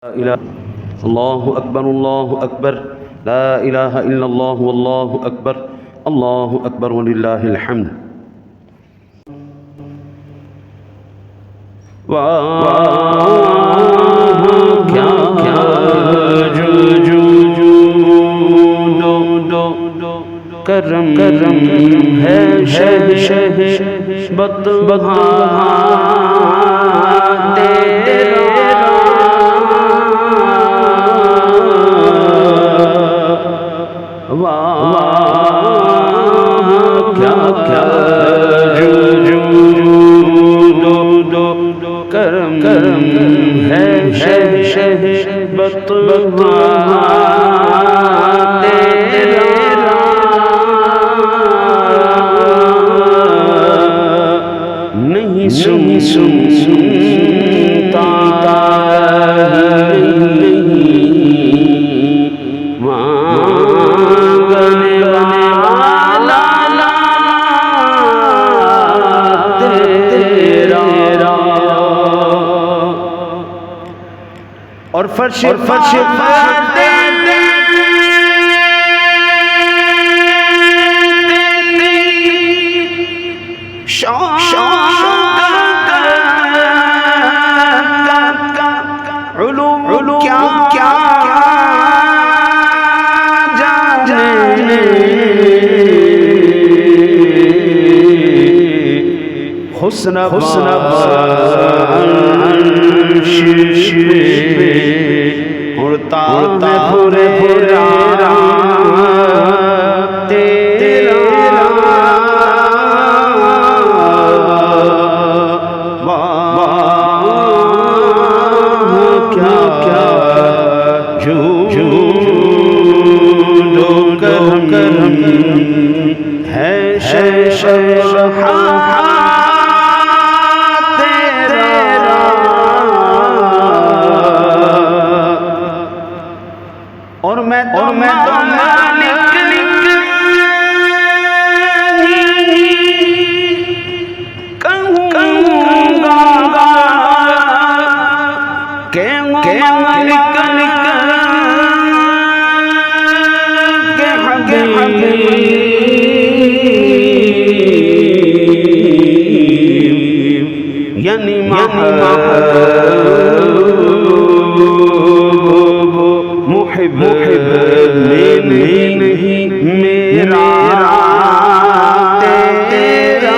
الله أكبر الله أكبر لا إله إلا الله والله أكبر الله أكبر ولله الحمد کرم ہے کرم ہے نہیں سنتا مانگنے والا تیرا اور فرش حسن عرش پہ اڑتا ہے پھرا تیرا کیا جود و کرم ہے اور میں تو مالک کہوں گا کہ مالک کے حبیب یعنی محب نہیں میرا تیرا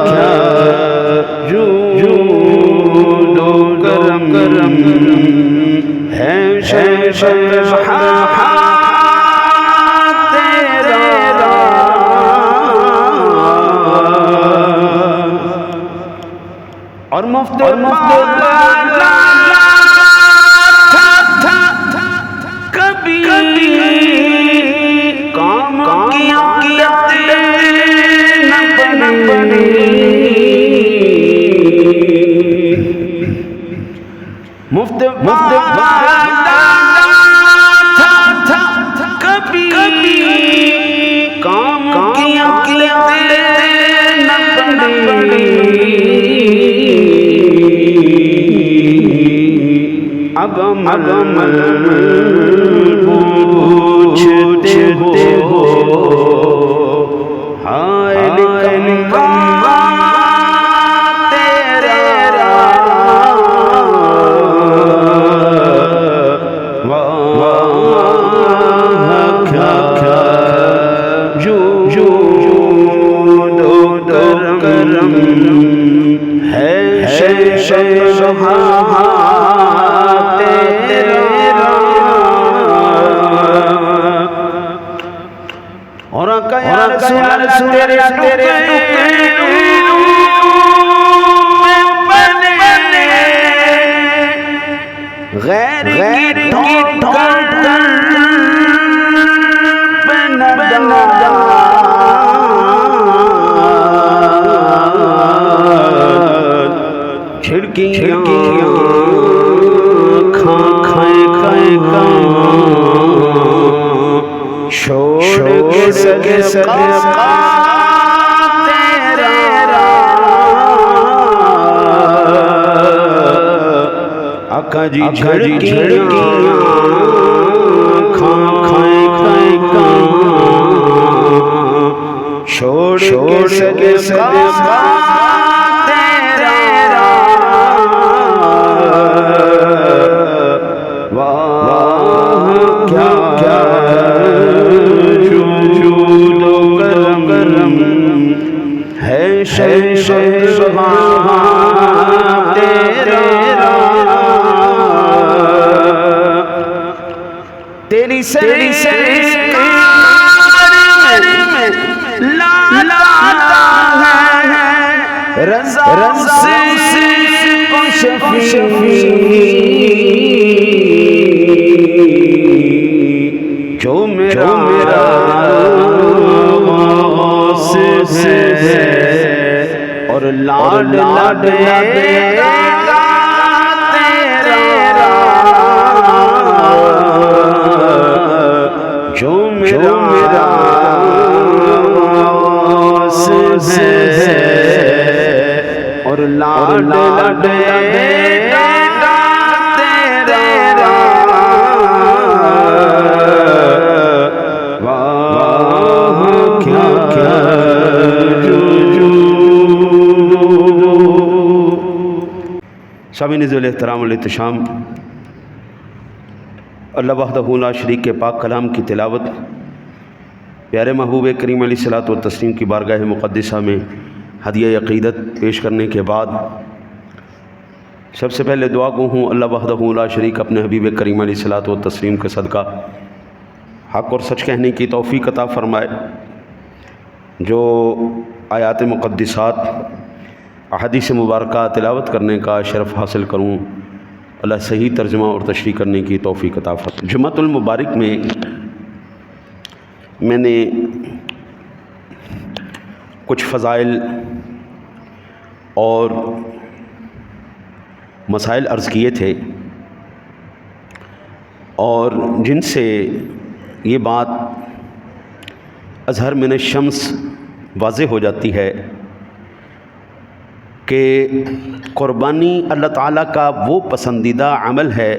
کیا جود و کرم ہے اور مفت کبھی کام نہ بنی مفت کبھی کام نہ بنی اب عمل پوچھتے ہو ہائے نکما تیرا کیا جود و کرم ہے اور یا رسول تیرے غیر کی کھڑکیاں کھائیں چھوڑ کے صدقہ جی جھڑکیاں کھائیں چھوڑ کے صدقہ تیرا واہ کیا جود و کرم ہے شہنشاہ تیرا تیری سرکار میں لاتا ہے رضا سے شفیع جو میرا غوث ہے اور لاڈ تیرا جو میرا غوث ہے اور لاڈ تیرا واہ کیا سامعین ذوال احترام والاحتشام، اللہ وحدہ لا شریک کے پاک کلام کی تلاوت پیارے محبوب کریم علیہ الصلوۃ والتسلیم کی بارگاہ مقدسہ میں ہدیہ عقیدت پیش کرنے کے بعد سب سے پہلے دعا گو ہوں اللہ وحدہ لا شریک اپنے حبیب کریم علیہ الصلوۃ والتسلیم کے صدقہ حق اور سچ کہنے کی توفیق عطا فرمائے، جو آیات مقدسات احادیث مبارکہ تلاوت کرنے کا شرف حاصل کروں، اللہ صحیح ترجمہ اور تشریح کرنے کی توفیق عطا فرمائے۔ جمعۃ المبارک میں نے کچھ فضائل اور مسائل عرض کیے تھے، اور جن سے یہ بات اظہر من الشمس واضح ہو جاتی ہے کہ قربانی اللہ تعالیٰ کا وہ پسندیدہ عمل ہے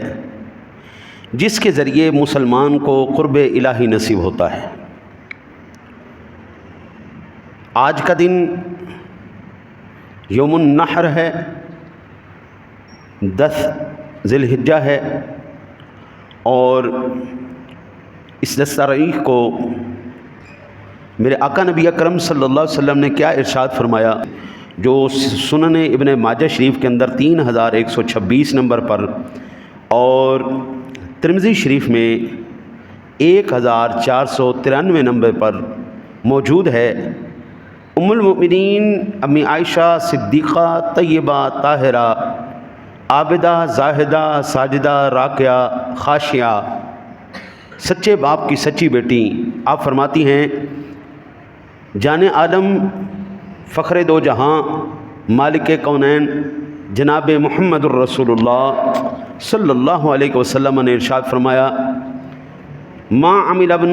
جس کے ذریعے مسلمان کو قرب الہی نصیب ہوتا ہے۔ آج کا دن یوم النحر ہے، 10 ذی الحجہ ہے، اور اس 10 تاریخ کو میرے آقا نبی اکرم صلی اللہ علیہ وسلم نے کیا ارشاد فرمایا، جو سنن ابن ماجہ شریف کے اندر 3126 نمبر پر اور ترمذی شریف میں 1493 نمبر پر موجود ہے۔ ام المؤمنین امی عائشہ صدیقہ طیبہ طاہرہ عابدہ زاہدہ ساجدہ راکعہ خاشعہ، سچے باپ کی سچی بیٹی، آپ فرماتی ہیں جان عالم فخر دو جہاں مالک کونین جناب محمد الرسول اللہ صلی اللہ علیہ وسلم نے ارشاد فرمایا، ما عمل ابن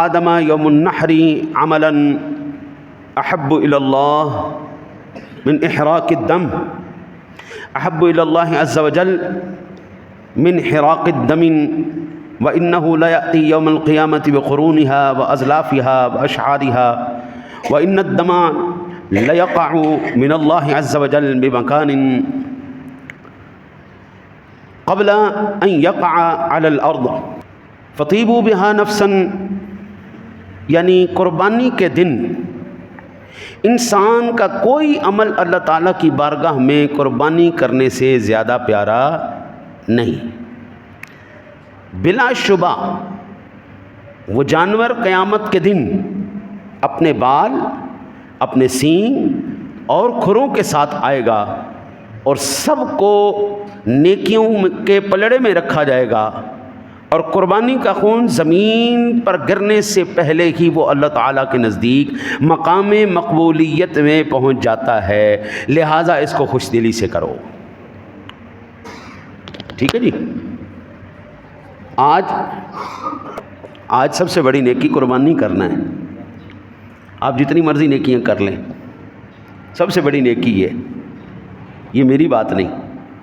آدم یوم النحر عملا احب الی اللہ من احراق الدم، احب الی اللہ عز وجل من حراق الدم، وانه لا یأتی یوم القیامة بقرونها وازلافها واشعارها، وان الدم ليقع من الله عز وجل بمكان قبل ان يقع على الارض فطيبوا بها نفسا، یعنی قربانی کے دن انسان کا کوئی عمل اللہ تعالیٰ کی بارگاہ میں قربانی کرنے سے زیادہ پیارا نہیں۔ بلا شبہ وہ جانور قیامت کے دن اپنے بال، اپنے سینگ اور کھروں کے ساتھ آئے گا، اور سب کو نیکیوں کے پلڑے میں رکھا جائے گا، اور قربانی کا خون زمین پر گرنے سے پہلے ہی وہ اللہ تعالیٰ کے نزدیک مقام مقبولیت میں پہنچ جاتا ہے، لہٰذا اس کو خوش دلی سے کرو۔ ٹھیک ہے جی، آج سب سے بڑی نیکی قربانی کرنا ہے۔ آپ جتنی مرضی نیکیاں کر لیں، سب سے بڑی نیکی یہ میری بات نہیں،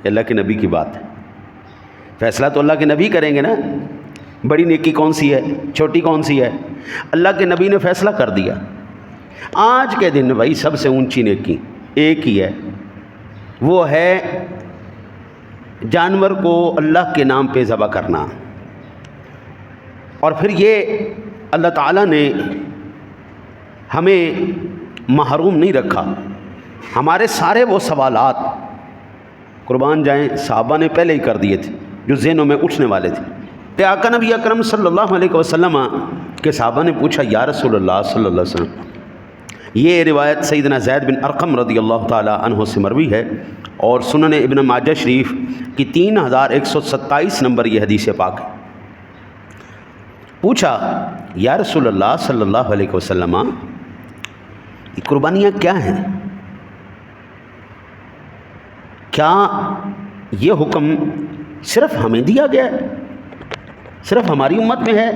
اللہ کے نبی کی بات ہے۔ فیصلہ تو اللہ کے نبی کریں گے نا، بڑی نیکی کون سی ہے، چھوٹی کون سی ہے، اللہ کے نبی نے فیصلہ کر دیا۔ آج کے دن بھائی سب سے اونچی نیکی ایک ہی ہے، وہ ہے جانور کو اللہ کے نام پہ ذبح کرنا۔ اور پھر یہ اللہ تعالیٰ نے ہمیں محروم نہیں رکھا، ہمارے سارے وہ سوالات قربان جائیں صحابہ نے پہلے ہی کر دیے تھے جو ذہنوں میں اٹھنے والے تھے۔ کہ آقا نبی اکرم صلی اللہ علیہ وسلم کے صحابہ نے پوچھا یا رسول اللہ صلی اللہ علیہ وسلم، یہ روایت سیدنا زید بن ارقم رضی اللہ تعالی عنہ سے مروی ہے اور سنن ابن ماجہ شریف کی 3127 نمبر یہ حدیث پاک ہے۔ پوچھا یا رسول اللہ صلی اللہ علیہ وسلم، یہ قربانیاں کیا ہیں؟ کیا یہ حکم صرف ہمیں دیا گیا ہے، صرف ہماری امت میں ہے؟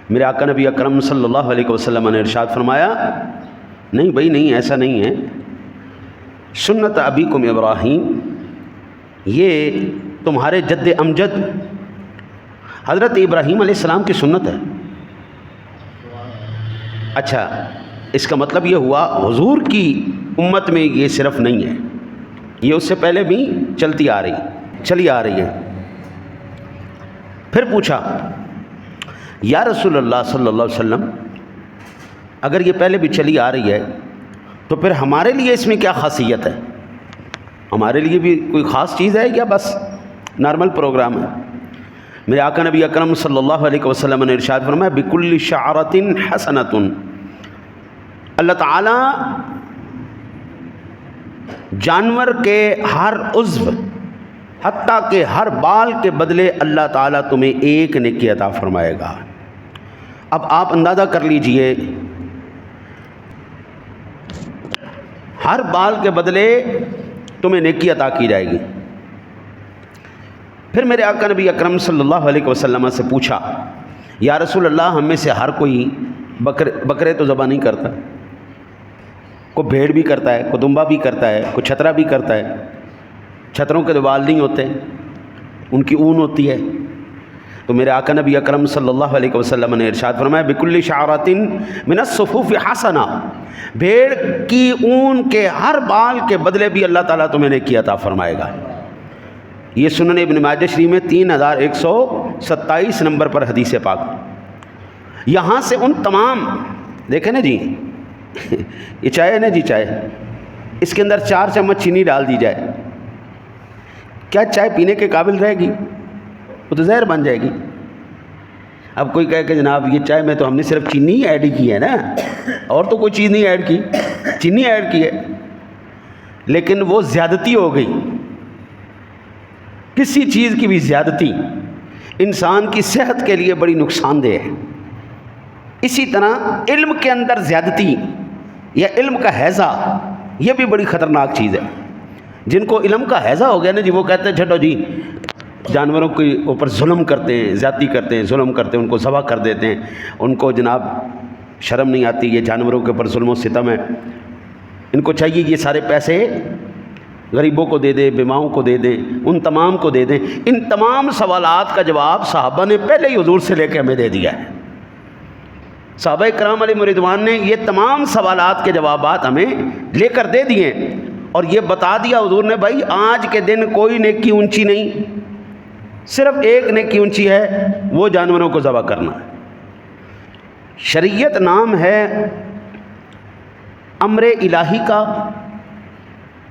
میرے آقا نبی اکرم صلی اللہ علیہ وسلم نے ارشاد فرمایا نہیں بھائی نہیں، ایسا نہیں ہے، سنت ابیکم ابراہیم، یہ تمہارے جد امجد حضرت ابراہیم علیہ السلام کی سنت ہے۔ اچھا، اس کا مطلب یہ ہوا حضور کی امت میں یہ صرف نہیں ہے، یہ اس سے پہلے بھی چلی آ رہی ہے۔ پھر پوچھا یا رسول اللہ صلی اللہ علیہ وسلم، اگر یہ پہلے بھی چلی آ رہی ہے تو پھر ہمارے لیے اس میں کیا خاصیت ہے؟ ہمارے لیے بھی کوئی خاص چیز ہے یا بس نارمل پروگرام ہے؟ میرے آقا نبی اکرم صلی اللہ علیہ وسلم نے ارشاد فرمایا بکل شعرۃ حسنۃ، اللہ تعالیٰ جانور کے ہر عضو حتیٰ کہ ہر بال کے بدلے اللہ تعالیٰ تمہیں ایک نیکی عطا فرمائے گا۔ اب آپ اندازہ کر لیجئے، ہر بال کے بدلے تمہیں نیکی عطا کی جائے گی۔ پھر میرے آقا نبی اکرم صلی اللہ علیہ وسلم سے پوچھا یا رسول اللہ، ہم میں سے ہر کوئی بکرے تو ذبح نہیں کرتا، کوئی بھیڑ بھی کرتا ہے، کوئی دمبا بھی کرتا ہے، کوئی چھترا بھی کرتا ہے۔ چھتروں کے تو بال نہیں ہوتے، ان کی اون ہوتی ہے۔ تو میرے آقا نبی اکرم صلی اللہ علیہ وسلم نے ارشاد فرمایا بکل شعرۃ من الصفوف حسنہ، بھیڑ کی اون کے ہر بال کے بدلے بھی اللہ تعالیٰ تمہیں نیکی عطا فرمائے گا۔ یہ سنن ابن ماجہ شریف میں 3127 نمبر پر حدیث پاک۔ یہاں سے ان تمام، دیکھیں نا جی یہ چائے ہے نا جی، چائے اس کے اندر 4 چمچ چینی ڈال دی جائے، کیا چائے پینے کے قابل رہے گی؟ وہ تو زہر بن جائے گی۔ اب کوئی کہے کہ جناب یہ چائے میں تو ہم نے صرف چینی ہی ایڈ کی ہے نا، اور تو کوئی چیز نہیں ایڈ کی، چینی ایڈ کی ہے، لیکن وہ زیادتی ہو گئی۔ کسی چیز کی بھی زیادتی انسان کی صحت کے لیے بڑی نقصان دہ ہے۔ اسی طرح علم کے اندر زیادتی یا علم کا ہیضہ، یہ بھی بڑی خطرناک چیز ہے۔ جن کو علم کا ہیضہ ہو گیا نا جی، وہ کہتے ہیں چھٹو جی جانوروں کے اوپر ظلم کرتے ہیں، زیادتی کرتے ہیں، ظلم کرتے ہیں، ان کو ذبح کر دیتے ہیں، ان کو جناب شرم نہیں آتی، یہ جانوروں کے اوپر ظلم و ستم ہے، ان کو چاہیے یہ سارے پیسے غریبوں کو دے دیں، بیواؤں کو دے دیں، ان تمام کو دے دیں۔ ان تمام سوالات کا جواب صحابہ نے پہلے ہی حضور سے لے کے ہمیں دے دیا ہے۔ صحابہ کرام علیہ رضوان نے یہ تمام سوالات کے جوابات ہمیں لے کر دے دیے اور یہ بتا دیا حضور نے بھائی آج کے دن کوئی نیکی اونچی نہیں، صرف ایک نیکی اونچی ہے، وہ جانوروں کو ذبح کرنا ہے۔ شریعت نام ہے امر الہی کا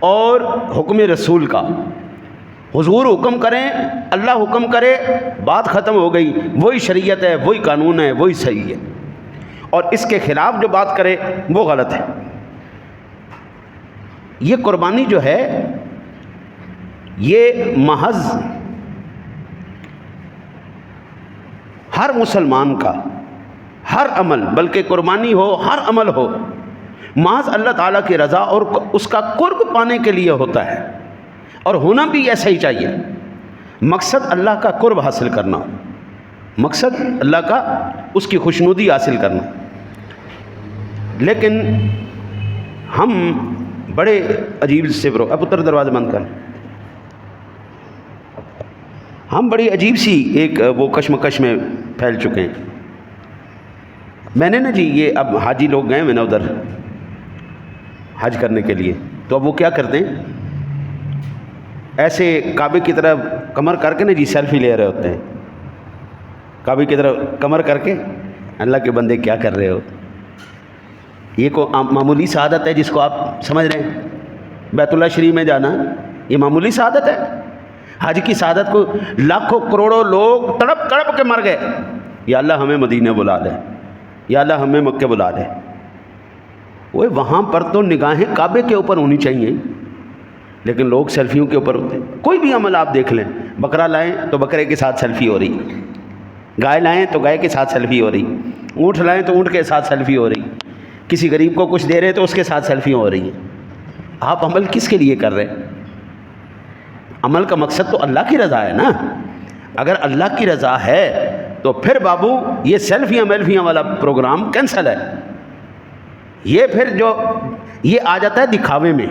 اور حکم رسول کا۔ حضور حکم کریں، اللہ حکم کرے، بات ختم ہو گئی، وہی شریعت ہے، وہی قانون ہے، وہی صحیح ہے، اور اس کے خلاف جو بات کرے وہ غلط ہے۔ یہ قربانی جو ہے یہ محض ہر مسلمان کا ہر عمل، بلکہ قربانی ہو ہر عمل ہو، محض اللہ تعالیٰ کی رضا اور اس کا قرب پانے کے لیے ہوتا ہے، اور ہونا بھی ایسا ہی چاہیے۔ مقصد اللہ کا قرب حاصل کرنا، مقصد اللہ کا اس کی خوشنودی حاصل کرنا۔ لیکن ہم بڑے عجیب سے اب پتر دروازے بند کر، ہم بڑی عجیب سی ایک وہ کشمکش میں پھیل چکے ہیں. میں نے نا جی یہ اب حاجی لوگ گئے میں نا ادھر حج کرنے کے لیے, تو اب وہ کیا کرتے ہیں, ایسے کعبے کی طرف کمر کر کے نا جی سیلفی لے رہے ہوتے ہیں. کعبے کی طرف کمر کر کے, اللہ کے بندے کیا کر رہے ہو, یہ کو معمولی سعادت ہے جس کو آپ سمجھ رہے ہیں؟ بیت اللہ شریف میں جانا یہ معمولی سعادت ہے؟ حج کی سعادت کو لاکھوں کروڑوں لوگ تڑپ تڑپ کے مر گئے, یا اللہ ہمیں مدینے بلا لے, یا اللہ ہمیں مکے بلا لے. وہ وہاں پر تو نگاہیں کعبے کے اوپر ہونی چاہیے, لیکن لوگ سیلفیوں کے اوپر ہوتے ہیں. کوئی بھی عمل آپ دیکھ لیں, بکرا لائیں تو بکرے کے ساتھ سیلفی ہو رہی, گائے لائیں تو گائے کے ساتھ سیلفی ہو رہی, اونٹ لائیں تو اونٹ کے ساتھ سیلفی ہو رہی, کسی غریب کو کچھ دے رہے تو اس کے ساتھ سیلفیاں ہو رہی ہیں. آپ عمل کس کے لیے کر رہے ہیں؟ عمل کا مقصد تو اللہ کی رضا ہے نا. اگر اللہ کی رضا ہے تو پھر بابو یہ سیلفیاں میلفیاں والا پروگرام کینسل ہے. یہ پھر جو یہ آ جاتا ہے دکھاوے میں,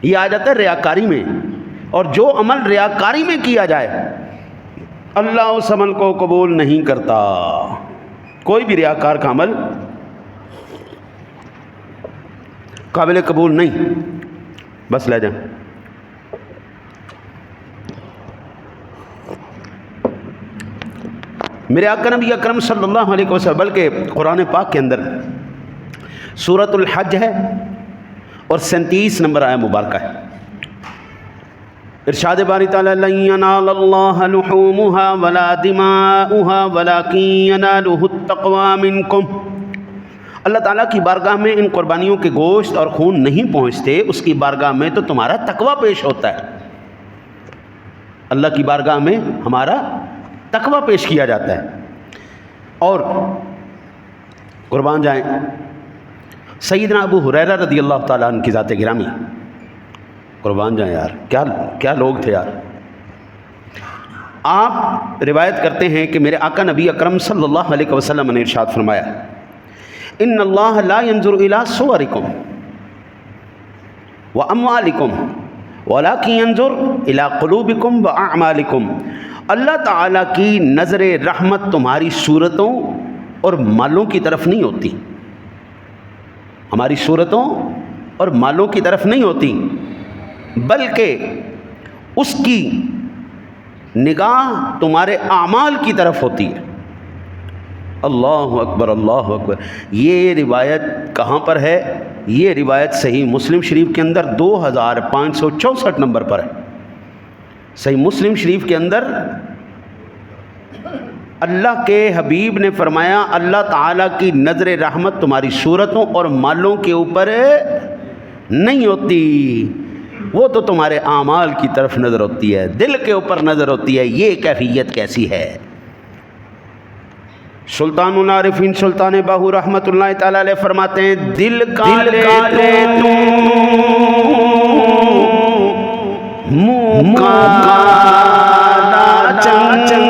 یہ آ جاتا ہے ریاکاری میں, اور جو عمل ریاکاری میں کیا جائے اللہ اس عمل کو قبول نہیں کرتا. کوئی بھی ریاکار کا عمل قابل قبول نہیں. بس لے جائیں. میرے آقا نبی اکرم صلی اللہ علیہ وسلم, بلکہ قرآن پاک کے اندر سورۃ الحج ہے اور 37 نمبر آیہ مبارکہ ہے. ارشاد باری تعالیٰ لن ینال اللہ لحومها ولا دماؤها ولکن ینالہ التقوی منکم. اللہ تعالیٰ کی بارگاہ میں ان قربانیوں کے گوشت اور خون نہیں پہنچتے, اس کی بارگاہ میں تو تمہارا تقوی پیش ہوتا ہے. اللہ کی بارگاہ میں ہمارا تقوی پیش کیا جاتا ہے. اور قربان جائیں سیدنا ابو ہریرہ رضی اللہ تعالیٰ عنہ کی ذات گرامی, قربان جائیں یار, کیا لوگ تھے یار. آپ روایت کرتے ہیں کہ میرے آقا نبی اکرم صلی اللہ علیہ وسلم نے ارشاد فرمایا ان اللہ لا ينظر الى صورکم واموالکم ولکن ينظر الى قلوبکم واعمالکم. اللہ تعالیٰ کی نظر رحمت تمہاری صورتوں اور مالوں کی طرف نہیں ہوتی, ہماری صورتوں اور مالوں کی طرف نہیں ہوتی, بلکہ اس کی نگاہ تمہارے اعمال کی طرف ہوتی ہے. اللہ اکبر, اللہ اکبر. یہ روایت کہاں پر ہے؟ یہ روایت صحیح مسلم شریف کے اندر 2564 نمبر پر ہے. صحیح مسلم شریف کے اندر اللہ کے حبیب نے فرمایا اللہ تعالیٰ کی نظر رحمت تمہاری صورتوں اور مالوں کے اوپر نہیں ہوتی, وہ تو تمہارے اعمال کی طرف نظر ہوتی ہے, دل کے اوپر نظر ہوتی ہے. یہ کیفیت کیسی ہے؟ سلطان العارفین سلطان باہو رحمت اللہ تعالیٰ علیہ فرماتے ہیں دل کا لے تو منہ کا چنگا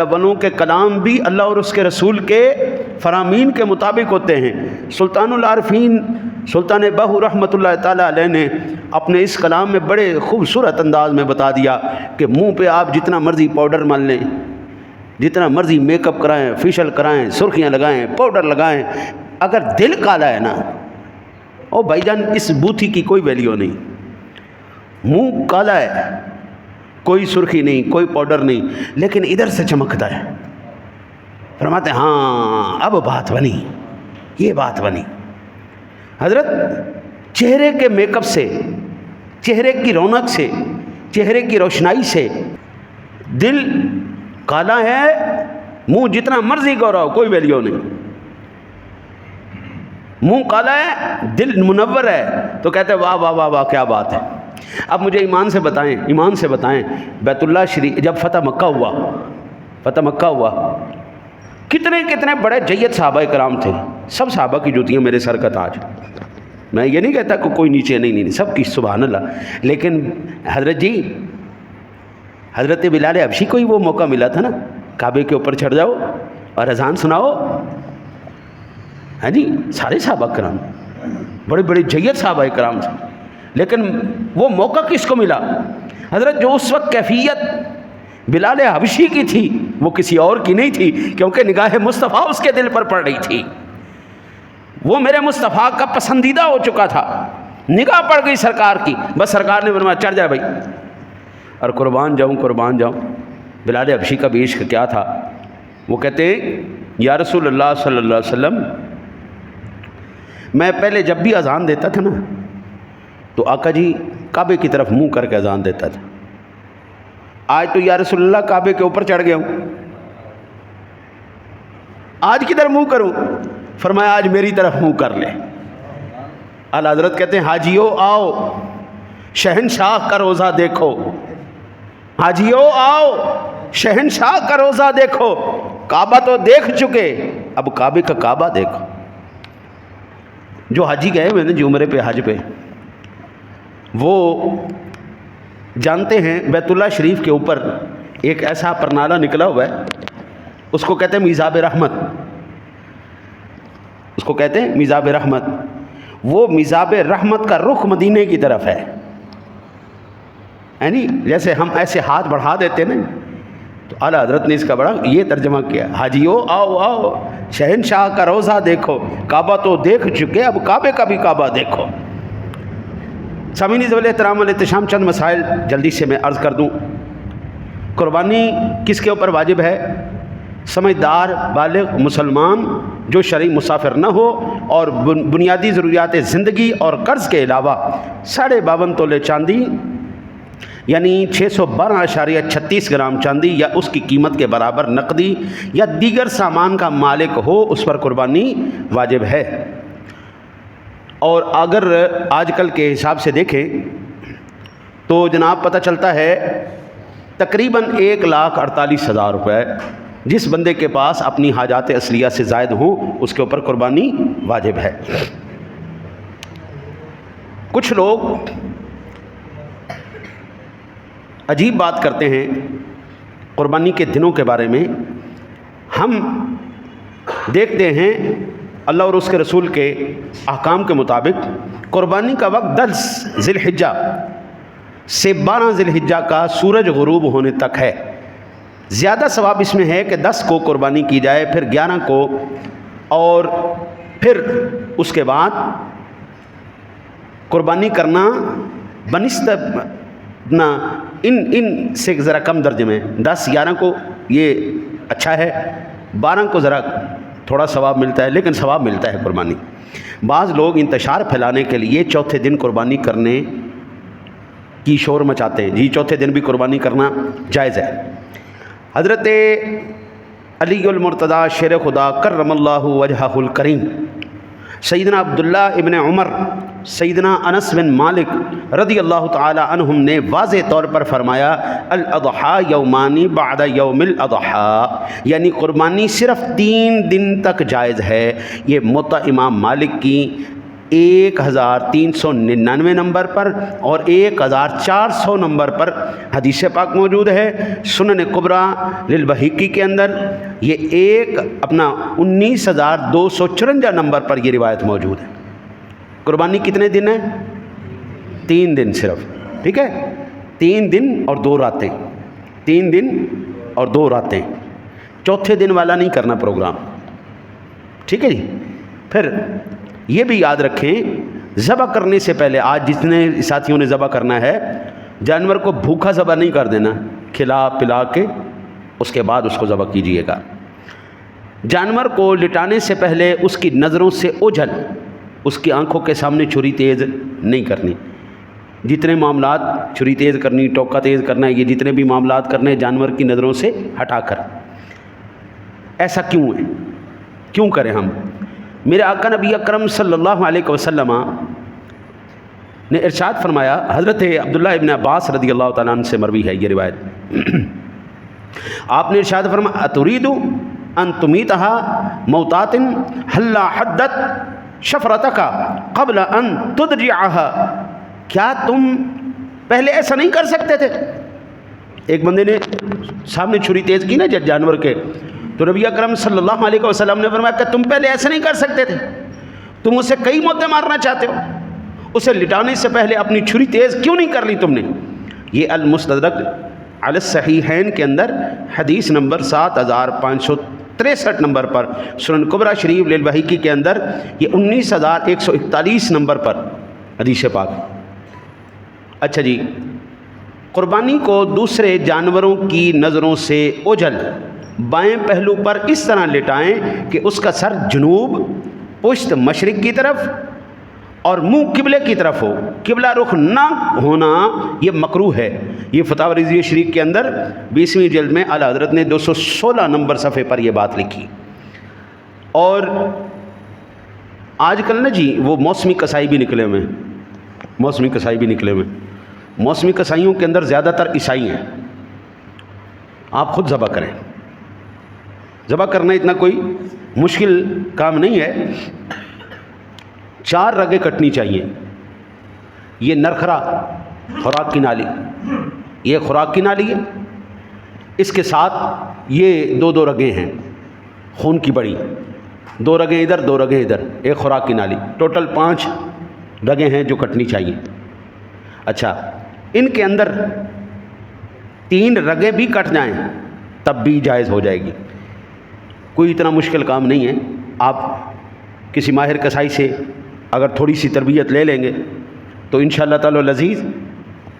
الاولوں کے کلام بھی اللہ اور اس کے رسول کے فرامین کے مطابق ہوتے ہیں۔ سلطان العارفین سلطان بہو رحمۃ اللہ تعالیٰ علیہ نے اپنے اس کلام میں بڑے خوبصورت انداز میں بتا دیا کہ منہ پہ آپ جتنا مرضی پاؤڈر مل لیں، جتنا مرضی میک اپ کرائیں، فیشل کرائیں، سرخیاں لگائیں، پاؤڈر لگائیں، اگر دل کالا ہے نا، او بھائی جان اس بوتھی کی کوئی ویلیو نہیں۔ منہ کالا ہے، کوئی سرخی نہیں، کوئی پاؤڈر نہیں، لیکن ادھر سے چمکتا ہے۔ فرماتے ہیں ہاں اب بات بنی، یہ بات بنی۔ حضرت چہرے کے میک اپ سے، چہرے کی رونق سے، چہرے کی روشنائی سے دل کالا ہے، منہ جتنا مرضی گورا ہو کوئی ویلیو نہیں۔ منہ کالا ہے، دل منور ہے، تو کہتے ہیں واہ واہ واہ واہ کیا بات ہے۔ اب مجھے ایمان سے بتائیں بیت اللہ شریف جب فتح مکہ ہوا کتنے بڑے جید صحابہ کرام تھے، سب صحابہ کی جوتیاں میرے سر کا تاج۔ میں یہ نہیں کہتا کہ کوئی نیچے نہیں، سب کی سبحان اللہ، لیکن حضرت بلال حبشی کو ہی وہ موقع ملا تھا نا، کعبے کے اوپر چڑھ جاؤ اور اذان سناؤ۔ ہاں جی، سارے صحابہ کرام بڑے بڑے جید صحابہ کرام تھے، لیکن وہ موقع کس کو ملا؟ حضرت جو اس وقت کیفیت بلال حبشی کی تھی وہ کسی اور کی نہیں تھی، کیونکہ نگاہ مصطفیٰ اس کے دل پر پڑ رہی تھی۔ وہ میرے مصطفیٰ کا پسندیدہ ہو چکا تھا، نگاہ پڑ گئی سرکار کی، بس سرکار نے فرمایا چڑھ جائے بھائی، اور قربان جاؤں۔ بلال حبشی کا بھی عشق کیا تھا، وہ کہتے ہیں یا رسول اللہ صلی اللہ علیہ وسلم، میں پہلے جب بھی اذان دیتا تھا نا تو آقا جی کعبے کی طرف منہ کر کے اذان دیتا تھا، آج تو یا رسول اللہ کعبے کے اوپر چڑھ گیا ہوں، آج کدھر منہ کروں؟ فرمایا آج میری طرف منہ کر لے۔ اعلیٰ حضرت کہتے ہیں حاجیو آؤ شہنشاہ کا روزہ دیکھو، حاجیو آؤ شہنشاہ کا روزہ دیکھو، کعبہ تو دیکھ چکے اب کعبے کا کعبہ دیکھو۔ جو حاجی گئے ہوئے نا جی عمرے پہ حج پہ، وہ جانتے ہیں بیت اللہ شریف کے اوپر ایک ایسا پرنالہ نکلا ہوا ہے، اس کو کہتے ہیں میزاب رحمت، اس کو کہتے ہیں میزاب رحمت۔ وہ میزاب رحمت کا رخ مدینے کی طرف ہے، یعنی جیسے ہم ایسے ہاتھ بڑھا دیتے نا، تو اعلیٰ حضرت نے اس کا بڑا یہ ترجمہ کیا، حاجیو آؤ شہنشاہ کا روزہ دیکھو، کعبہ تو دیکھ چکے اب کعبے کا بھی کعبہ دیکھو۔ سامعین ذوال احترام والاحتشام، چند مسائل جلدی سے میں عرض کر دوں۔ قربانی کس کے اوپر واجب ہے؟ سمجھدار بالغ مسلمان جو شرعی مسافر نہ ہو اور بنیادی ضروریات زندگی اور قرض کے علاوہ 52.5 تولے چاندی یعنی 612.36 گرام چاندی یا اس کی قیمت کے برابر نقدی یا دیگر سامان کا مالک ہو، اس پر قربانی واجب ہے۔ اور اگر آج کل کے حساب سے دیکھیں تو جناب پتہ چلتا ہے تقریباً 1,48,000 روپے جس بندے کے پاس اپنی حاجات اصلیہ سے زائد ہوں اس کے اوپر قربانی واجب ہے۔ کچھ لوگ عجیب بات کرتے ہیں قربانی کے دنوں کے بارے میں۔ ہم دیکھتے ہیں اللہ اور اس کے رسول کے احکام کے مطابق قربانی کا وقت 10 ذی الحجہ سے 12 ذی الحجہ کا سورج غروب ہونے تک ہے۔ زیادہ ثواب اس میں ہے کہ 10 کو قربانی کی جائے، پھر 11 کو، اور پھر اس کے بعد قربانی کرنا بنسبت نہ ان سے ذرا کم درجے میں 10 11 کو یہ اچھا ہے، 12 کو ذرا تھوڑا ثواب ملتا ہے، لیکن ثواب ملتا ہے قربانی۔ بعض لوگ انتشار پھیلانے کے لیے چوتھے دن قربانی کرنے کی شور مچاتے ہیں، جی چوتھے دن بھی قربانی کرنا جائز ہے۔ حضرت علی المرتضیٰ شیر خدا کرم اللہ وجہہ الکریم، سیدنا عبداللہ ابن عمر، سیدنا انس بن مالک رضی اللہ تعالی عنہم نے واضح طور پر فرمایا الاضحیٰ یومانی بعد یوم الاضحیٰ، یعنی قربانی صرف 3 دن تک جائز ہے۔ یہ موطا امام مالک کی 1399 نمبر پر اور 1400 نمبر پر حدیث پاک موجود ہے۔ سنن کبریٰ للبہیقی کے اندر یہ اپنا 19254 نمبر پر یہ روایت موجود ہے۔ قربانی کتنے دن ہے؟ 3 دن صرف، ٹھیک ہے، 3 دن اور 2 راتیں، 3 دن اور 2 راتیں، چوتھے دن والا نہیں کرنا پروگرام، ٹھیک ہے جی۔ پھر یہ بھی یاد رکھیں ذبح کرنے سے پہلے، آج جتنے ساتھیوں نے ذبح کرنا ہے، جانور کو بھوکا ذبح نہیں کر دینا، کھلا پلا کے اس کے بعد اس کو ذبح کیجئے گا۔ جانور کو لٹانے سے پہلے اس کی نظروں سے اوجھل، اس کی آنکھوں کے سامنے چھری تیز نہیں کرنی۔ جتنے معاملات چھری تیز کرنی، ٹوکا تیز کرنا ہے، یہ جتنے بھی معاملات کرنے جانور کی نظروں سے ہٹا کر۔ ایسا کیوں ہے؟ کیوں کریں ہم؟ میرے آقا نبی اکرم صلی اللہ علیہ وسلم نے ارشاد فرمایا، حضرت عبداللہ ابن عباس رضی اللہ تعالیٰ عنہ سے مروی ہے یہ روایت، آپ نے ارشاد فرمایا اتريد ان تمیتها موتات هلا حدت شفرتك قبل ان تدرعها، کیا تم پہلے ایسا نہیں کر سکتے تھے؟ ایک بندے نے سامنے چھری تیز کی نا جانور کے، تو نبی اکرم صلی اللہ علیہ وسلم نے فرمایا کہ تم پہلے ایسا نہیں کر سکتے تھے، تم اسے کئی موتیں مارنا چاہتے ہو، اسے لٹانے سے پہلے اپنی چھری تیز کیوں نہیں کر لی تم نے؟ یہ المستدرک علی الصحیحین کے اندر حدیث نمبر 7563 نمبر پر، سنن کبریٰ شریف للبہیقی کے اندر یہ 19141 نمبر پر حدیث پاک۔ اچھا جی، قربانی کو دوسرے جانوروں کی نظروں سے اوجھل بائیں پہلو پر اس طرح لٹائیں کہ اس کا سر جنوب، پشت مشرق کی طرف اور منہ قبلے کی طرف ہو، قبلہ رخ نہ ہونا یہ مکروہ ہے۔ یہ فتاوی رضویہ شریف کے اندر 20ویں جلد میں اعلیٰ حضرت نے 216 نمبر صفحے پر یہ بات لکھی۔ اور آج کل نا جی وہ موسمی کسائی بھی نکلے ہوئے ہیں، موسمی کسائی بھی نکلے ہوئے ہیں، موسمی کسائیوں کے اندر زیادہ تر عیسائی ہیں۔ آپ خود ذبح کریں، ذبح کرنا اتنا کوئی مشکل کام نہیں ہے۔ 4 رگیں کٹنی چاہیے۔ یہ نرخرا خوراک کی نالی، یہ خوراک کی نالی ہے، اس کے ساتھ یہ 2 رگیں ہیں خون کی بڑی، 2 رگیں ادھر 2 رگیں ادھر، ایک خوراک کی نالی، ٹوٹل 5 رگیں ہیں جو کٹنی چاہیے۔ اچھا، ان کے اندر 3 رگیں بھی کٹ جائیں تب بھی جائز ہو جائے گی، کوئی اتنا مشکل کام نہیں ہے۔ آپ کسی ماہر کسائی سے اگر تھوڑی سی تربیت لے لیں گے تو انشاءاللہ تعالی العزیز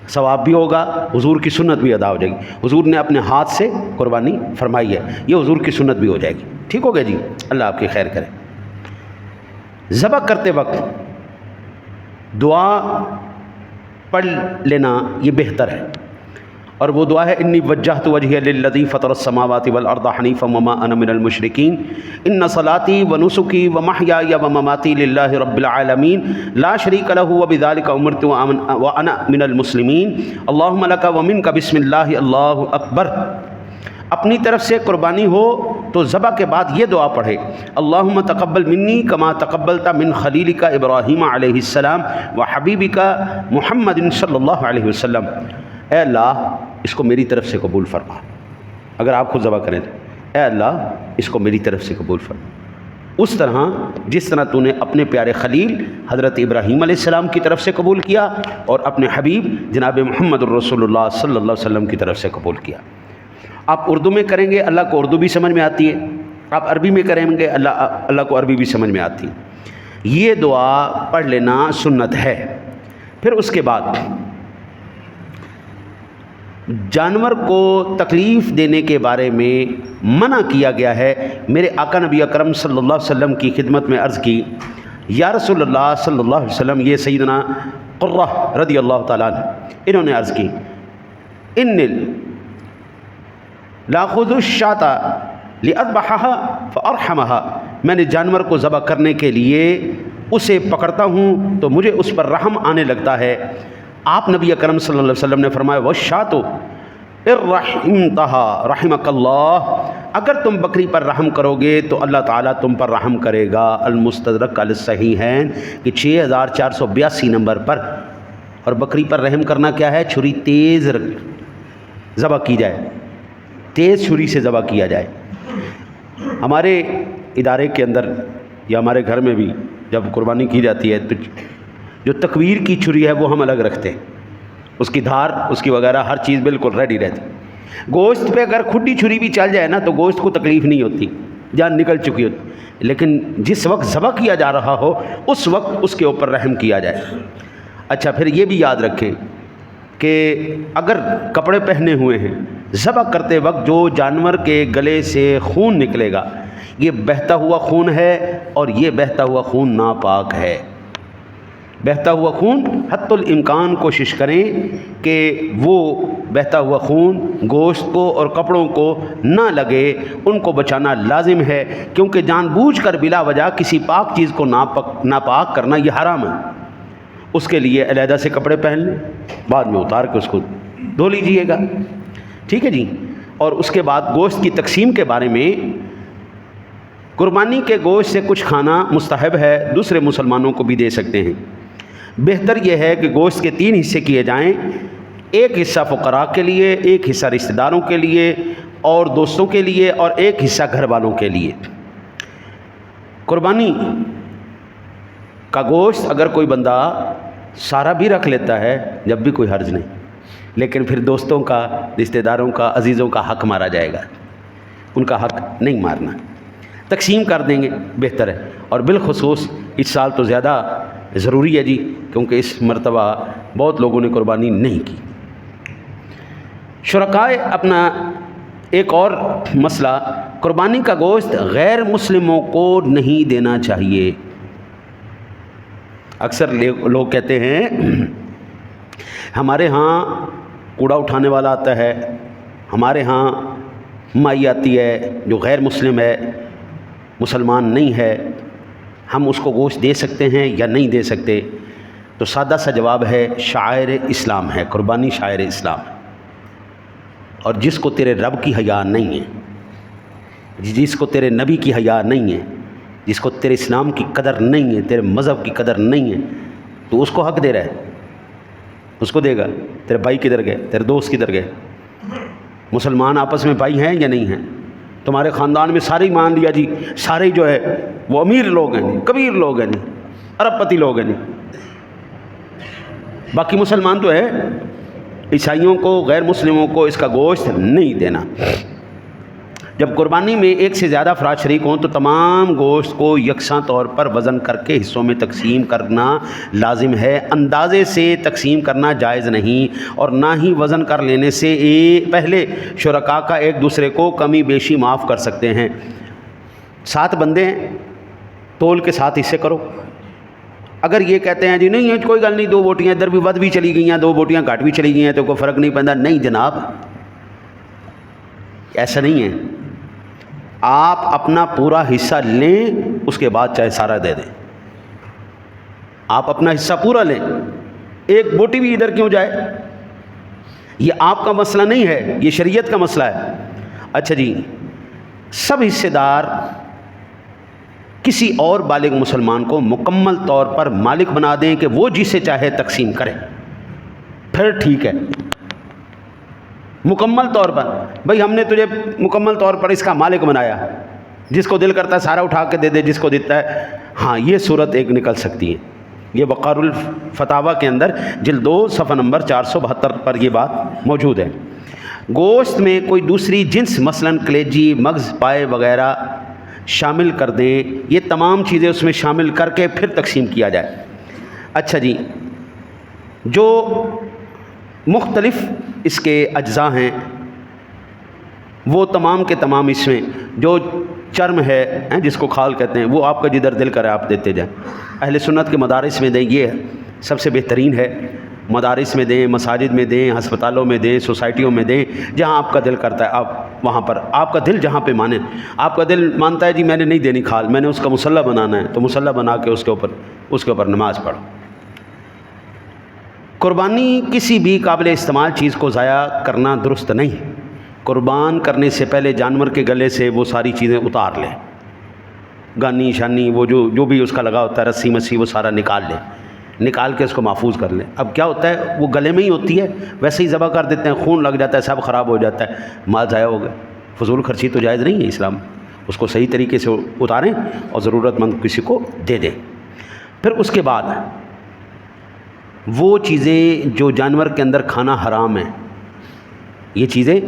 ثواب بھی ہوگا، حضور کی سنت بھی ادا ہو جائے گی۔ حضور نے اپنے ہاتھ سے قربانی فرمائی ہے، یہ حضور کی سنت بھی ہو جائے گی۔ ٹھیک ہو گیا جی، اللہ آپ کی خیر کرے۔ ذبح کرتے وقت دعا پڑھ لینا یہ بہتر ہے، اور وہ دعا ہے انی وجہت وجہی للذی فطر السماوات والارض حنیفا وما انا من المشرکین ان صلاتی ونسکی ومحیای ومماتی للہ رب العالمین لا شریک لہ وبذلک امرت وانا من المسلمین اللہم لک ومنک بسم اللہ اللہ اکبر۔ اپنی طرف سے قربانی ہو تو ذبح کے بعد یہ دعا پڑھے، اللہم تقبل منی کما تقبلت من خلیلک ابراہیم علیہ السلام وحبیبک محمد صلی اللہ علیہ وسلم، اے اللہ اس کو میری طرف سے قبول فرما۔ اگر آپ خود ذبح کریں تو اے اللہ اس کو میری طرف سے قبول فرما، اس طرح جس طرح تو نے اپنے پیارے خلیل حضرت ابراہیم علیہ السلام کی طرف سے قبول کیا اور اپنے حبیب جناب محمد الرسول اللہ صلی اللہ علیہ وسلم کی طرف سے قبول کیا۔ آپ اردو میں کریں گے، اللہ کو اردو بھی سمجھ میں آتی ہے، آپ عربی میں کریں گے، اللہ کو عربی بھی سمجھ میں آتی ہے۔ یہ دعا پڑھ لینا سنت ہے۔ پھر اس کے بعد جانور کو تکلیف دینے کے بارے میں منع کیا گیا ہے۔ میرے آقا نبی اکرم صلی اللہ علیہ وسلم کی خدمت میں عرض کی، یا رسول اللہ صلی اللہ علیہ وسلم، یہ سیدنا قرہ رضی اللہ تعالیٰ عنہ انہوں نے عرض کی، ان لاخذ الشاۃ لأذبحها فارحمها، میں نے جانور کو ذبح کرنے کے لیے اسے پکڑتا ہوں تو مجھے اس پر رحم آنے لگتا ہے۔ آپ نبی اکرم صلی اللہ علیہ وسلم نے فرمایا، وَالشَّاةُ اِن رَحِمْتَهَا رَحِمَكَ اللَّهُ، اگر تم بکری پر رحم کرو گے تو اللہ تعالیٰ تم پر رحم کرے گا۔ المستدرک علی الصحیحین کہ 6482 نمبر پر۔ اور بکری پر رحم کرنا کیا ہے؟ چھری تیز ذبح کی جائے، تیز چھری سے ذبح کیا جائے۔ ہمارے ادارے کے اندر یا ہمارے گھر میں بھی جب قربانی کی جاتی ہے تو جو تکویر کی چھری ہے وہ ہم الگ رکھتے ہیں، اس کی دھار، اس کی وغیرہ ہر چیز بالکل ریڈی رہتی۔ گوشت پہ اگر کھڈی چھری بھی چل جائے نا تو گوشت کو تکلیف نہیں ہوتی، جان نکل چکی ہوتی، لیکن جس وقت ذبح کیا جا رہا ہو اس وقت اس کے اوپر رحم کیا جائے۔ اچھا، پھر یہ بھی یاد رکھیں کہ اگر کپڑے پہنے ہوئے ہیں، ذبح کرتے وقت جو جانور کے گلے سے خون نکلے گا یہ بہتا ہوا خون ہے، اور یہ بہتا ہوا خون ناپاک ہے۔ بہتا ہوا خون حتی الامکان کوشش کریں کہ وہ بہتا ہوا خون گوشت کو اور کپڑوں کو نہ لگے، ان کو بچانا لازم ہے، کیونکہ جان بوجھ کر بلا وجہ کسی پاک چیز کو ناپاک کرنا یہ حرام ہے۔ اس کے لیے علیحدہ سے کپڑے پہن لیں، بعد میں اتار کے اس کو دھو لیجئے گا، ٹھیک ہے جی۔ اور اس کے بعد گوشت کی تقسیم کے بارے میں، قربانی کے گوشت سے کچھ کھانا مستحب ہے، دوسرے مسلمانوں کو بھی دے سکتے ہیں۔ بہتر یہ ہے کہ گوشت کے 3 حصے کیے جائیں، ایک حصہ فقراء کے لیے، ایک حصہ رشتہ داروں کے لیے اور دوستوں کے لیے، اور ایک حصہ گھر والوں کے لیے۔ قربانی کا گوشت اگر کوئی بندہ سارا بھی رکھ لیتا ہے جب بھی کوئی حرج نہیں، لیکن پھر دوستوں کا، رشتہ داروں کا، عزیزوں کا حق مارا جائے گا، ان کا حق نہیں مارنا، تقسیم کر دیں گے بہتر ہے۔ اور بالخصوص اس سال تو زیادہ ضروری ہے جی، کیونکہ اس مرتبہ بہت لوگوں نے قربانی نہیں کی۔ شرکائے اپنا ایک اور مسئلہ، قربانی کا گوشت غیر مسلموں کو نہیں دینا چاہیے۔ اکثر لوگ کہتے ہیں ہمارے ہاں کوڑا اٹھانے والا آتا ہے، ہمارے ہاں مائی آتی ہے جو غیر مسلم ہے، مسلمان نہیں ہے، ہم اس کو گوشت دے سکتے ہیں یا نہیں دے سکتے؟ تو سادہ سا جواب ہے، شاعر اسلام ہے، قربانی شاعر اسلام ہے، اور جس کو تیرے رب کی حیا نہیں ہے، جس کو تیرے نبی کی حیا نہیں ہے، جس کو تیرے اسلام کی قدر نہیں ہے، تیرے مذہب کی قدر نہیں ہے، تو اس کو حق دے رہا ہے، اس کو دے گا۔ تیرے بھائی کدھر گئے؟ تیرے دوست کدھر گئے؟ مسلمان آپس میں بھائی ہیں یا نہیں ہیں؟ تمہارے خاندان میں سارے ہی مان لیا جی، سارے جو ہے وہ امیر لوگ ہیں، کبیر لوگ ہیں، ارب پتی لوگ ہیں، باقی مسلمان تو ہے۔ عیسائیوں کو، غیر مسلموں کو اس کا گوشت نہیں دینا۔ جب قربانی میں ایک سے زیادہ افراد شریک ہوں تو تمام گوشت کو یکساں طور پر وزن کر کے حصوں میں تقسیم کرنا لازم ہے۔ اندازے سے تقسیم کرنا جائز نہیں، اور نہ ہی وزن کر لینے سے پہلے شرکاء کا ایک دوسرے کو کمی بیشی معاف کر سکتے ہیں۔ 7 بندے ہیں، تول کے 7 حصے کرو۔ اگر یہ کہتے ہیں جی نہیں کوئی گل نہیں، 2 بوٹیاں ادھر بھی ود بھی چلی گئی ہیں، 2 بوٹیاں گھٹ بھی چلی گئی ہیں تو کوئی فرق نہیں پڑتا، نہیں جناب، ایسا نہیں ہے۔ آپ اپنا پورا حصہ لیں، اس کے بعد چاہے سارا دے دیں۔ آپ اپنا حصہ پورا لیں، ایک بوٹی بھی ادھر کیوں جائے؟ یہ آپ کا مسئلہ نہیں ہے، یہ شریعت کا مسئلہ ہے۔ اچھا جی، سب حصے دار کسی اور بالغ مسلمان کو مکمل طور پر مالک بنا دیں کہ وہ جسے چاہے تقسیم کرے، پھر ٹھیک ہے۔ مکمل طور پر، بھئی ہم نے تجھے مکمل طور پر اس کا مالک بنایا، جس کو دل کرتا ہے سارا اٹھا کے دے دے، جس کو دیتا ہے، ہاں یہ صورت ایک نکل سکتی ہے۔ یہ وقار الفتاویٰ کے اندر جلد 2 صفحہ نمبر 472 پر یہ بات موجود ہے۔ گوشت میں کوئی دوسری جنس مثلاً کلیجی، مغز، پائے وغیرہ شامل کر دیں، یہ تمام چیزیں اس میں شامل کر کے پھر تقسیم کیا جائے۔ اچھا جی، جو مختلف اس کے اجزاء ہیں وہ تمام کے تمام اس میں جو چرم ہے جس کو کھال کہتے ہیں، وہ آپ کا جدھر دل کرے آپ دیتے جائیں۔ اہل سنت کے مدارس میں دیں، یہ سب سے بہترین ہے۔ مدارس میں دیں، مساجد میں دیں، ہسپتالوں میں دیں، سوسائٹیوں میں دیں، جہاں آپ کا دل کرتا ہے آپ وہاں پر، آپ کا دل جہاں پہ مانے۔ آپ کا دل مانتا ہے جی میں نے نہیں دینی کھال، میں نے اس کا مصلی بنانا ہے، تو مصلی بنا کے اس کے اوپر نماز پڑھو۔ قربانی کسی بھی قابل استعمال چیز کو ضائع کرنا درست نہیں، قربان کرنے سے پہلے جانور کے گلے سے وہ ساری چیزیں اتار لیں، گانی شانی وہ جو بھی اس کا لگا ہوتا ہے، رسی مسی، وہ سارا نکال لیں، نکال کے اس کو محفوظ کر لیں۔ اب کیا ہوتا ہے، وہ گلے میں ہی ہوتی ہے، ویسے ہی ذبح کر دیتے ہیں، خون لگ جاتا ہے، سب خراب ہو جاتا ہے، مال ضائع ہو گئے۔ فضول خرچی تو جائز نہیں ہے اسلام، اس کو صحیح طریقے سے اتاریں اور ضرورت مند کسی کو دے دیں۔ پھر اس کے بعد وہ چیزیں جو جانور کے اندر کھانا حرام ہے، یہ چیزیں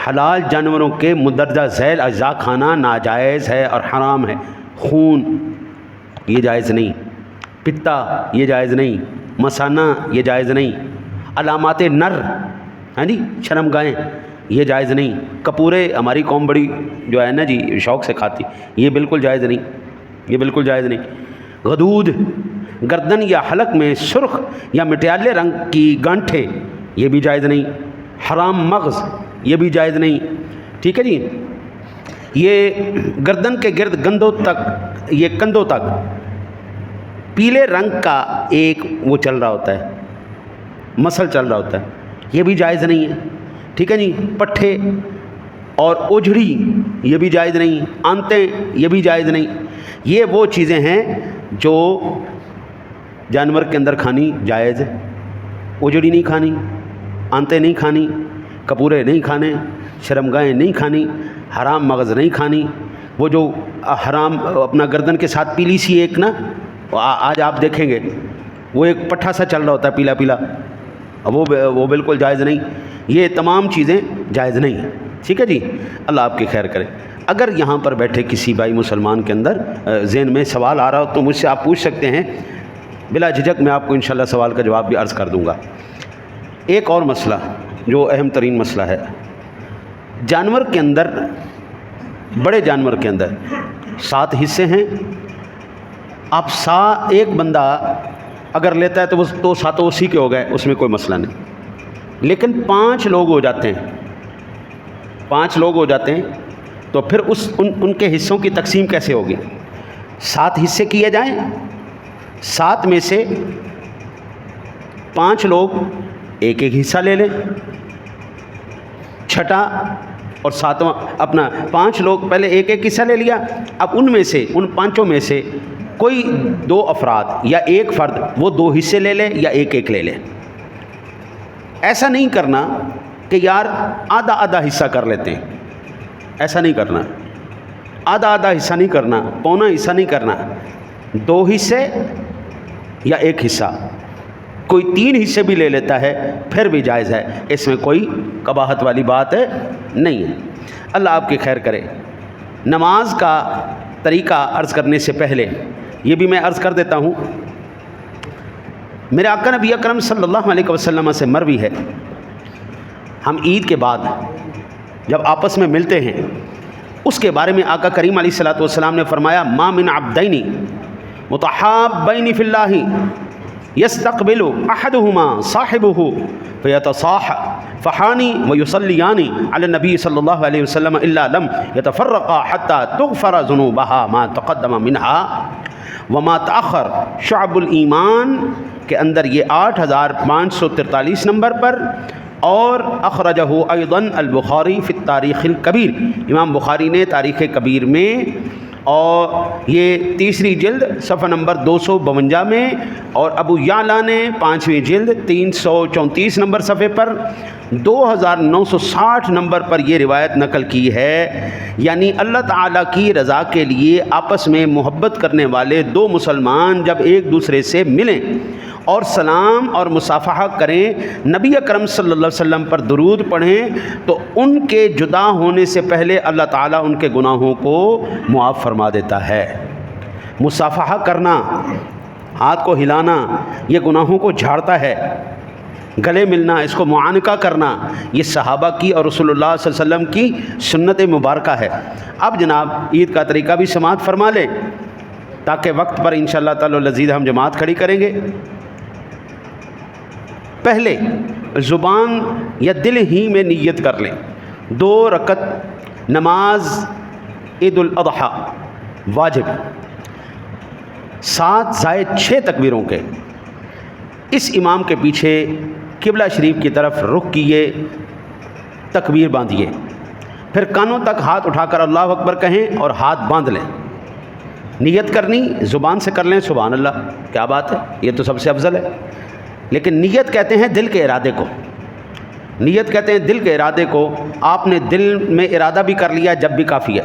حلال جانوروں کے مندرجہ ذیل اجزاء کھانا ناجائز ہے اور حرام ہے۔ خون یہ جائز نہیں، پتا یہ جائز نہیں، مثانہ یہ جائز نہیں، علامات نر، ہاں جی، شرم گاہیں، یہ جائز نہیں۔ کپورے ہماری قوم بڑی جو ہے نا جی شوق سے کھاتی، یہ بالکل جائز نہیں، یہ بالکل جائز نہیں۔ غدود، گردن یا حلق میں سرخ یا مٹیالے رنگ کی گانٹھیں، یہ بھی جائز نہیں۔ حرام مغز، یہ بھی جائز نہیں، ٹھیک ہے جی۔ یہ گردن کے گرد گندوں تک، یہ کندھوں تک پیلے رنگ کا ایک وہ چل رہا ہوتا ہے، مسل چل رہا ہوتا ہے، یہ بھی جائز نہیں ہے، ٹھیک ہے جی۔ پٹھے اور اجڑی یہ بھی جائز نہیں، آنتیں یہ بھی جائز نہیں۔ یہ وہ چیزیں ہیں جو جانور کے اندر کھانی جائز ہے۔ اجڑی نہیں کھانی، آنتیں نہیں کھانی، کپورے نہیں کھانے، شرمگاہیں نہیں کھانی، حرام مغز نہیں کھانی۔ وہ جو حرام اپنا گردن کے ساتھ پیلی سی ایک نا، آج آپ دیکھیں گے وہ ایک پٹھا سا چل رہا ہوتا ہے پیلا پیلا، وہ بالکل جائز نہیں۔ یہ تمام چیزیں جائز نہیں ہیں، ٹھیک ہے جی۔ اللہ آپ کی خیر کرے۔ اگر یہاں پر بیٹھے کسی بھائی مسلمان کے اندر ذہن میں سوال آ رہا ہو تو مجھ سے آپ پوچھ سکتے ہیں، بلا جھجک میں آپ کو انشاءاللہ سوال کا جواب بھی عرض کر دوں گا۔ ایک اور مسئلہ جو اہم ترین مسئلہ ہے، جانور کے اندر، بڑے جانور کے اندر 7 حصے ہیں۔ آپ ایک بندہ اگر لیتا ہے تو وہ 2 7 اسی کے ہو گئے، اس میں کوئی مسئلہ نہیں۔ لیکن 5 لوگ ہو جاتے ہیں، 5 لوگ ہو جاتے ہیں تو پھر ان کے حصوں کی تقسیم کیسے ہوگی؟ 7 حصے کیے جائیں، 7 میں سے 5 لوگ ایک ایک حصہ لے لیں، چھٹا اور 7واں اپنا 5 لوگ پہلے ایک ایک حصہ لے لیا۔ اب ان میں سے، ان 5 میں سے کوئی 2 افراد یا ایک فرد وہ 2 حصے لے لے یا ایک ایک لے لے۔ ایسا نہیں کرنا کہ یار آدھا آدھا حصہ کر لیتے ہیں، ایسا نہیں کرنا، آدھا آدھا حصہ نہیں کرنا، پونا حصہ نہیں کرنا، 2 حصے یا ایک حصہ۔ کوئی 3 حصے بھی لے لیتا ہے پھر بھی جائز ہے، اس میں کوئی قباحت والی بات نہیں ہے۔ اللہ آپ کی خیر کرے۔ نماز کا طریقہ عرض کرنے سے پہلے یہ بھی میں عرض کر دیتا ہوں، میرے آقا نبی اکرم صلی اللہ علیہ وسلم سے مروی ہے، ہم عید کے بعد جب آپس میں ملتے ہیں اس کے بارے میں آقا کریم علیہ الصلوۃ والسلام نے فرمایا، ما من عبدین متحابین فی اللہ یستقبل احدہما صاحبہ فیتصافحان ویصلیان علی النبی صلی اللہ علیہ وسلم الا لم یتفرقا حتی تغفر ذنوبہا ما تقدم منہا وما تأخر۔ شعب الایمان کے اندر یہ 8543 نمبر پر، اور اخرجہ ایضاً البخاری فی التاریخ الکبیر، امام بخاری نے تاریخ کبیر میں، اور یہ 3ری جلد صفحہ نمبر 252 میں، اور ابو یعلا نے 5ویں جلد 334 نمبر صفحے پر 2960 نمبر پر یہ روایت نقل کی ہے۔ یعنی اللہ تعالیٰ کی رضا کے لیے آپس میں محبت کرنے والے 2 مسلمان جب ایک دوسرے سے ملیں اور سلام اور مصافحہ کریں، نبی اکرم صلی اللہ علیہ وسلم پر درود پڑھیں، تو ان کے جدا ہونے سے پہلے اللہ تعالیٰ ان کے گناہوں کو معاف فرما دیتا ہے۔ مصافحہ کرنا، ہاتھ کو ہلانا، یہ گناہوں کو جھاڑتا ہے۔ گلے ملنا، اس کو معانقہ کرنا، یہ صحابہ کی اور رسول اللہ صلی اللہ علیہ وسلم کی سنت مبارکہ ہے۔ اب جناب عید کا طریقہ بھی سماعت فرما لیں تاکہ وقت پر انشاءاللہ تعالی العزیز ہم جماعت کھڑی کریں گے۔ پہلے زبان یا دل ہی میں نیت کر لیں، 2 رکعت نماز عید الاضحیٰ واجب 7 زائد 6 تکبیروں کے، اس امام کے پیچھے قبلہ شریف کی طرف رخ کیے، تکبیر باندھیے، پھر کانوں تک ہاتھ اٹھا کر اللہ اکبر کہیں اور ہاتھ باندھ لیں. نیت کرنی زبان سے کر لیں سبحان اللہ، کیا بات ہے، یہ تو سب سے افضل ہے. لیکن نیت کہتے ہیں دل کے ارادے کو، نیت کہتے ہیں دل کے ارادے کو. آپ نے دل میں ارادہ بھی کر لیا جب بھی کافی ہے.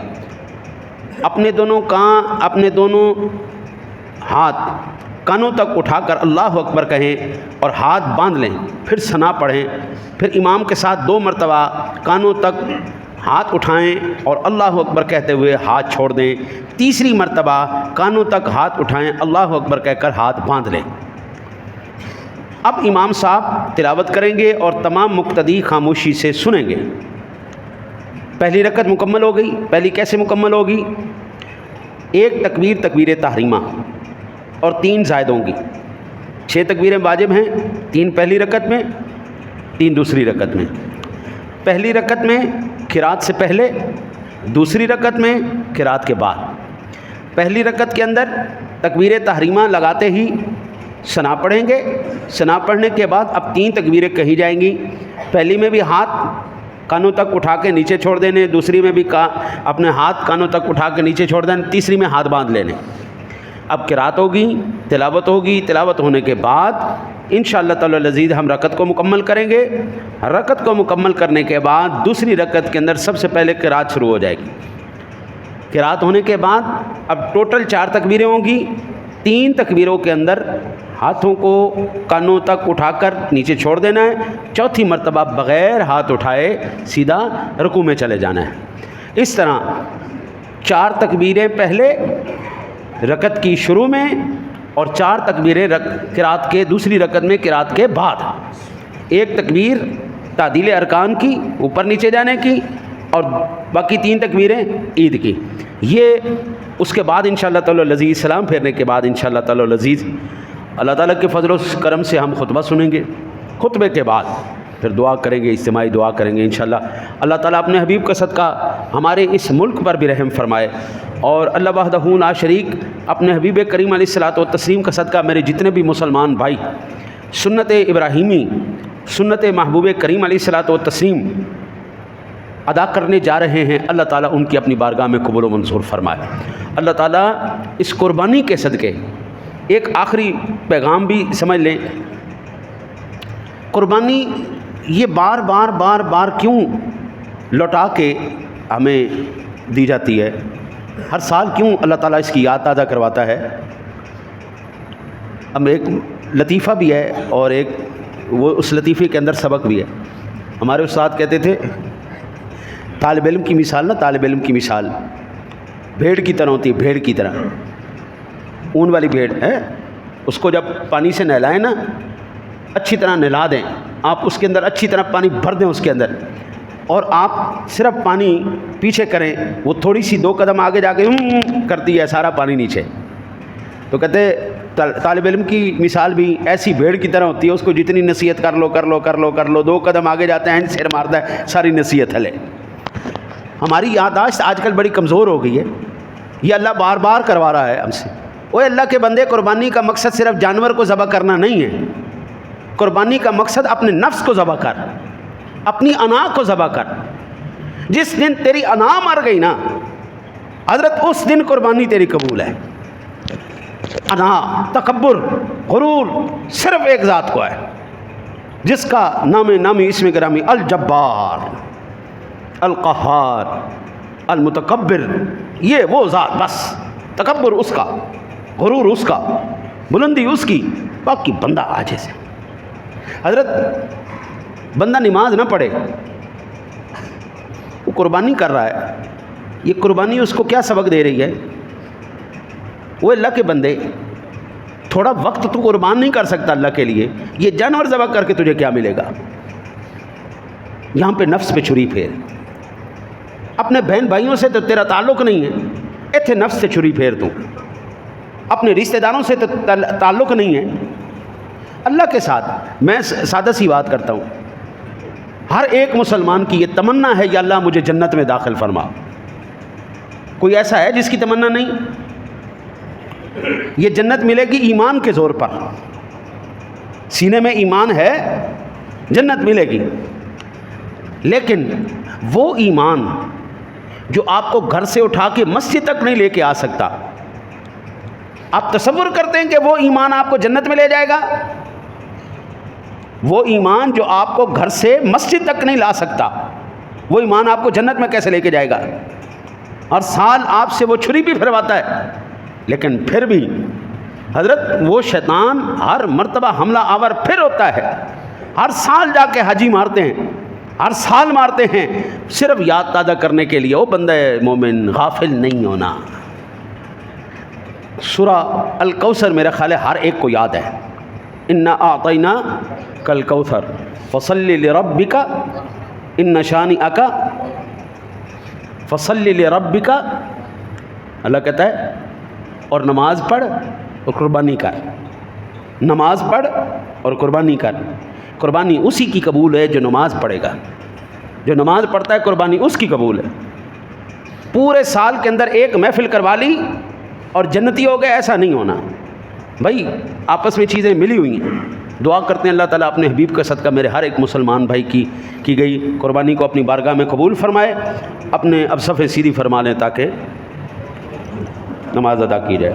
اپنے دونوں ہاتھ کانوں تک اٹھا کر اللہ اکبر کہیں اور ہاتھ باندھ لیں. پھر ثنا پڑھیں. پھر امام کے ساتھ 2 مرتبہ کانوں تک ہاتھ اٹھائیں اور اللہ اکبر کہتے ہوئے ہاتھ چھوڑ دیں. تیسری مرتبہ کانوں تک ہاتھ اٹھائیں، اللہ اکبر کہہ کر ہاتھ باندھ لیں. اب امام صاحب تلاوت کریں گے اور تمام مقتدی خاموشی سے سنیں گے. پہلی رکعت مکمل ہو گئی. پہلی کیسے مکمل ہوگی؟ 1 تکبیر تکبیر تحریمہ اور 3 زائد ہوں گی. 6 تکبیریں واجب ہیں، 3 پہلی رکعت میں، 3 دوسری رکعت میں. پہلی رکعت میں قرات سے پہلے، دوسری رکعت میں قرات کے بعد. پہلی رکعت کے اندر تکبیر تحریمہ لگاتے ہی ثنا پڑھیں گے. ثنا پڑھنے کے بعد اب 3 تکبیریں کہی جائیں گی. پہلی میں بھی ہاتھ کانوں تک اٹھا کے نیچے چھوڑ دینے، دوسری میں بھی اپنے ہاتھ کانوں تک اٹھا کے نیچے چھوڑ دینے، تیسری میں ہاتھ باندھ لینے. اب قرات ہوگی، تلاوت ہوگی. تلاوت ہونے کے بعد انشاءاللہ تعالی العزیز ہم رکعت کو مکمل کریں گے. رکعت کو مکمل کرنے کے بعد دوسری رکعت کے اندر سب سے پہلے قرات شروع ہو جائے گی. قرات ہونے کے بعد اب ٹوٹل 4 تکبیریں ہوں گی. 3 تکبیروں کے اندر ہاتھوں کو کانوں تک اٹھا کر نیچے چھوڑ دینا ہے. چوتھی مرتبہ بغیر ہاتھ اٹھائے سیدھا رکوع میں چلے جانا ہے. اس طرح 4 تکبیریں پہلے رکعت کی شروع میں اور 4 تکبیریں قرات کے دوسری رکعت میں قرات کے بعد. 1 تکبیر تعدیل ارکان کی، اوپر نیچے جانے کی، اور باقی 3 تکبیریں عید کی. یہ اس کے بعد انشاءاللہ تعالی العزیز سلام پھیرنے کے بعد انشاءاللہ تعالی العزیز اللہ تعالیٰ کے فضل و کرم سے ہم خطبہ سنیں گے. خطبے کے بعد پھر دعا کریں گے، اجتماعی دعا کریں گے انشاءاللہ. اللہ تعالیٰ اپنے حبیب کا صدقہ ہمارے اس ملک پر بھی رحم فرمائے، اور اللہ وحدہ لا شریک اپنے حبیب کریم علیہ الصلوۃ والتسلیم کا صدقہ میرے جتنے بھی مسلمان بھائی سنت ابراہیمی، سنت محبوب کریم علیہ الصلوۃ والتسلیم ادا کرنے جا رہے ہیں، اللہ تعالیٰ ان کی اپنی بارگاہ میں قبول و منظور فرمائے. اللہ تعالیٰ اس قربانی کے صدقے ایک آخری پیغام بھی سمجھ لیں. قربانی یہ بار بار کیوں لوٹا کے ہمیں دی جاتی ہے؟ ہر سال کیوں اللہ تعالیٰ اس کی یاد تازہ کرواتا ہے؟ اب ایک لطیفہ بھی ہے اور ایک وہ اس لطیفے کے اندر سبق بھی ہے. ہمارے استاد کہتے تھے طالب علم کی مثال، طالب علم کی مثال بھیڑ کی طرح ہوتی ہے. بھیڑ کی طرح، اون والی بھیڑ ہے، اس کو جب پانی سے نہلائیں نا، اچھی طرح نہلا دیں آپ، اس کے اندر اچھی طرح پانی بھر دیں اس کے اندر، اور آپ صرف پانی پیچھے کریں، وہ تھوڑی سی 2 قدم آگے جا کے کرتی ہے، سارا پانی نیچے. تو کہتے طالب علم کی مثال بھی ایسی بھیڑ کی طرح ہوتی ہے، اس کو جتنی نصیحت کر لو 2 قدم آگے جاتے ہیں سر مارتا ہے، ساری نصیحت ہلے. ہماری یادداشت آج کل بڑی کمزور ہو گئی ہے. یہ اللہ بار بار کروا رہا ہے ہم سے. اوے اللہ کے بندے، قربانی کا مقصد صرف جانور کو ذبح کرنا نہیں ہے. قربانی کا مقصد اپنے نفس کو ذبح کر، اپنی انا کو ذبح کر. جس دن تیری انا مر گئی نا حضرت، اس دن قربانی تیری قبول ہے. انا، تکبر، غرور صرف ایک ذات کو ہے، جس کا نامی اسم گرامی الجبار، القہار، المتکبر، یہ وہ ذات، بس تکبر اس کا، غرور اس کا، بلندی اس کی، باقی بندہ عاجز ہے. حضرت بندہ نماز نہ پڑھے، وہ قربانی کر رہا ہے، یہ قربانی اس کو کیا سبق دے رہی ہے؟ وہ اللہ کے بندے، تھوڑا وقت تو قربان نہیں کر سکتا اللہ کے لیے، یہ جانور ذبح کر کے تجھے کیا ملے گا؟ یہاں پہ نفس پہ چھری پھیر. اپنے بہن بھائیوں سے تو تیرا تعلق نہیں ہے، ایتھے نفس سے چھری پھیر. تو اپنے رشتہ داروں سے تو تعلق نہیں ہے، اللہ کے ساتھ. میں سادہ سی بات کرتا ہوں، ہر ایک مسلمان کی یہ تمنا ہے یا اللہ مجھے جنت میں داخل فرما. کوئی ایسا ہے جس کی تمنا نہیں؟ یہ جنت ملے گی ایمان کے زور پر. سینے میں ایمان ہے، جنت ملے گی. لیکن وہ ایمان جو آپ کو گھر سے اٹھا کے مسجد تک نہیں لے کے آ سکتا، آپ تصور کرتے ہیں کہ وہ ایمان آپ کو جنت میں لے جائے گا؟ وہ ایمان جو آپ کو گھر سے مسجد تک نہیں لا سکتا، وہ ایمان آپ کو جنت میں کیسے لے کے جائے گا؟ اور سال آپ سے وہ چھری بھی پھرواتا ہے، لیکن پھر بھی حضرت وہ شیطان ہر مرتبہ حملہ آور پھر ہوتا ہے، ہر سال جا کے حاجی مارتے ہیں، ہر سال مارتے ہیں، صرف یاد تازہ کرنے کے لیے، وہ بندہ مومن غافل نہیں ہونا۔ سورہ الکوثر میرا خیال ہے ہر ایک کو یاد ہے، انا اعطینا کل کوثر فصل لربک ان شانئک فصل لربک، اللہ کہتا ہے اور نماز پڑھ اور قربانی کر، نماز پڑھ اور قربانی کر۔ قربانی اسی کی قبول ہے جو نماز پڑھے گا، جو نماز پڑھتا ہے قربانی اس کی قبول ہے۔ پورے سال کے اندر ایک محفل کروا لی اور جنتی ہو گئے، ایسا نہیں ہونا بھائی، آپس میں چیزیں ملی ہوئی ہیں۔ دعا کرتے ہیں اللہ تعالیٰ اپنے حبیب کا صدقہ میرے ہر ایک مسلمان بھائی کی گئی قربانی کو اپنی بارگاہ میں قبول فرمائے، اپنے اب صفحے سیدھی فرما لیں تاکہ نماز ادا کی جائے۔